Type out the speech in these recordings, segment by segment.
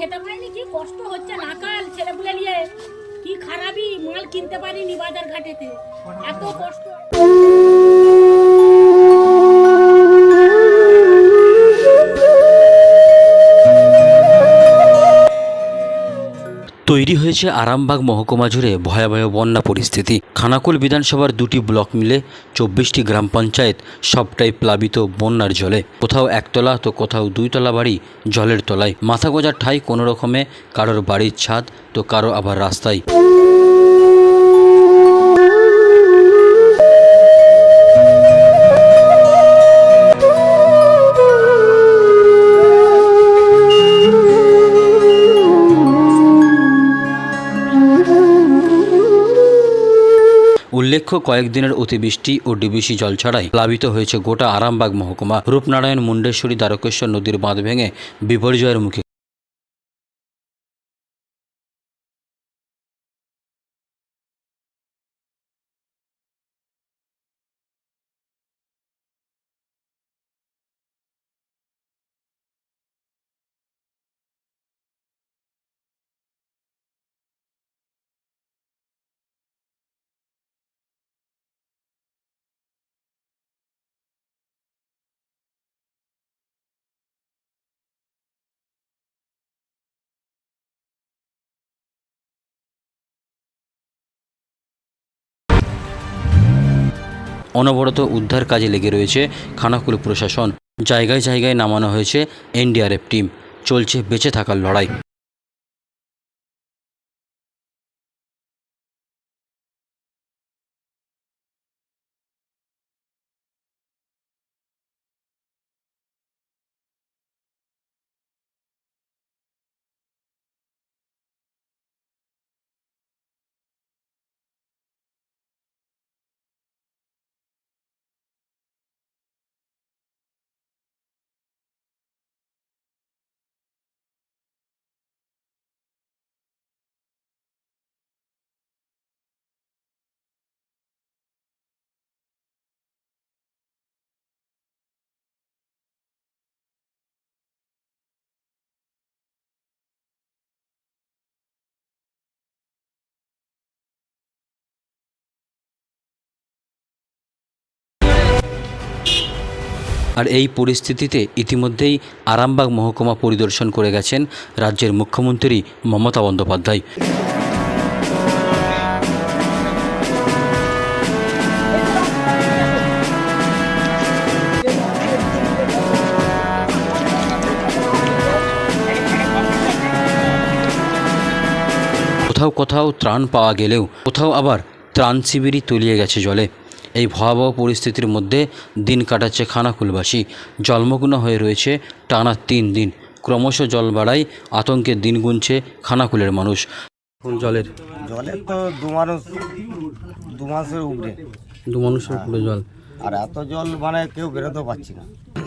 খেতে পারিনি, কি কষ্ট হচ্ছে নাকাল ছেলেপুলে নিয়ে, কি খারাপই মাল কিনতে পারিনি বাজার ঘাটেতে, এত কষ্ট। তৈরি হয়েছে আরামবাগ মহকুমা জুড়ে ভয়াবহ বন্যা পরিস্থিতি। খানাকুল বিধানসভার 2টি ব্লক মিলে 24টি গ্রাম পঞ্চায়েত সবটাই প্লাবিত বন্যার জলে। কোথাও একতলা তো কোথাও 2তলা বাড়ি জলের তলায়। মাথা গোঁজার ঠাঁই কোনো রকমে, কারোর বাড়ির ছাদ তো কারো আবার রাস্তায়। উল্লেখ্য, কয়েকদিনের অতিবৃষ্টি ও ডিবিসি জল ছাড়াই প্লাবিত হয়েছে গোটা আরামবাগ মহকুমা। রূপনারায়ণ, মুন্ডেশ্বরী, দ্বারকেশ্বর নদীর বাঁধ ভেঙে বিপর্যয়ের মুখে। অনবরত উদ্ধার কাজে লেগে রয়েছে খানাকুল প্রশাসন। জায়গায় জায়গায় নামানো হয়েছে এনডিআরএফ টিম। চলছে বেঁচে থাকার লড়াই। আর এই পরিস্থিতিতে ইতিমধ্যেই আরামবাগ মহকুমা পরিদর্শন করে গেছেন রাজ্যের মুখ্যমন্ত্রী মমতা বন্দ্যোপাধ্যায়। কোথাও কোথাও ত্রাণ পাওয়া গেলেও কোথাও আবার ত্রাণ শিবিরই তলিয়ে গেছে জলে। এই ভয়াবহ পরিস্থিতির মধ্যে দিন কাটাচ্ছে খানাকুলবাসী। জলমগ্ন হয়ে রয়েছে টানা 3 দিন। ক্রমশ জল বাড়ায় আতঙ্কে দিন গুনছে খানাকুলের মানুষ। জলের তো দু মাসের উপরে, 2 মানুষের উপরে জল। আর এত জল মানে কেউ বেরোতে পারছি না।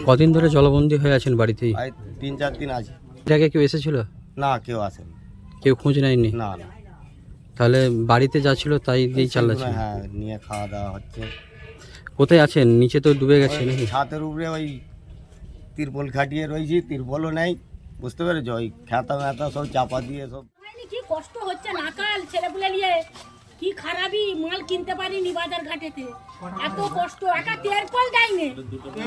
কদিন ধরে জলবন্দী হয়ে আছেন বাড়িতেই? 3-4 দিন আছে। এর আগে কেউ এসেছিল? না, কেউ আসেনি। কেউ খোঁজ নেয়নি? না না, তাহলে বাড়িতে যা ছিল তাই দিয়েই চালাচ্ছে? হ্যাঁ, নিয়ে খাওয়া দাওয়া হচ্ছে। কোথায় আছেন? নিচে তো ডুবে গেছে নাকি? ছাদের উপরে ওই তিরপল খাটিয়ে রয়েছি, তিরপলও নেই, বুঝতে পেরেছ? ওই খেতা মেতা সব চাপা দিয়ে সব। কি কষ্ট হচ্ছে নাকাল ছেলেপুলে নিয়ে, কি খারাপই মাল কিনতে পারিনি বাজার ঘাটেতে, এত কষ্ট। একটা তেরপল দেয়নি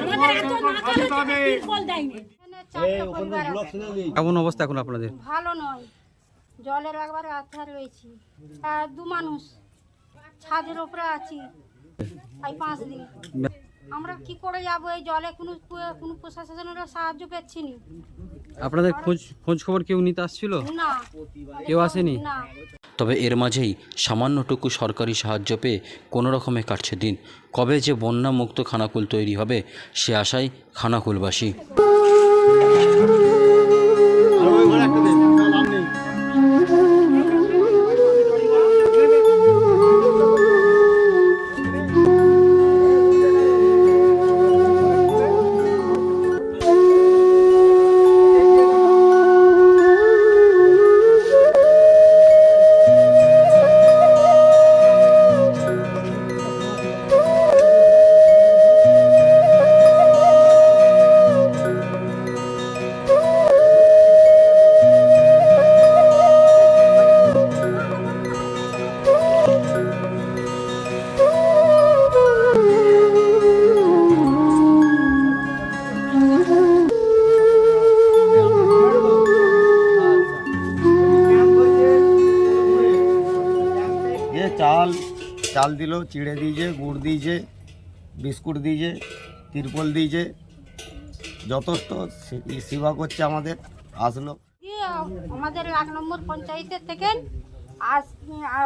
আমাদের, এত নাকাল হচ্ছে, তেরপল দেয়নি। কেমন অবস্থা এখন আপনাদের? ভালো নয়, জলের একবারে আথা রয়েছি। আর 2 মানুষ ছাদের উপরে আছি, এই 5 দিন। আমরা কি করে যাবো এই জলে? কোনো প্রশাসনেরা সাহায্য পাচ্ছি না। আপনাদের খোঁজ খবর কেউ নিতে আসছিল? না, কেউ আসেনি? না। তবে এর মাঝেই সামান্যটুকু সরকারি সাহায্য পেয়ে কোনো রকমে কাটছে দিন। কবে যে বন্যামুক্ত খানাকুল তৈরি হবে সে আশায় খানাকুলবাসী। চাল দিল, চিড়ে দিয়েছে, গুড় দিয়েছে, বিস্কুট দিয়েছে, তিরপল দিয়েছে, যথেষ্ট সেবা করছে আমাদের। আসলো দিয়ে আমাদের 1 নম্বর পঞ্চায়েতের থেকে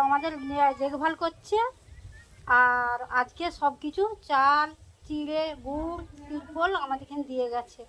আমাদের দেখভাল করছে। আর আজকে সব কিছু চাল, চিড়ে, গুড়, তিরপল আমাদের এখানে দিয়ে গেছে।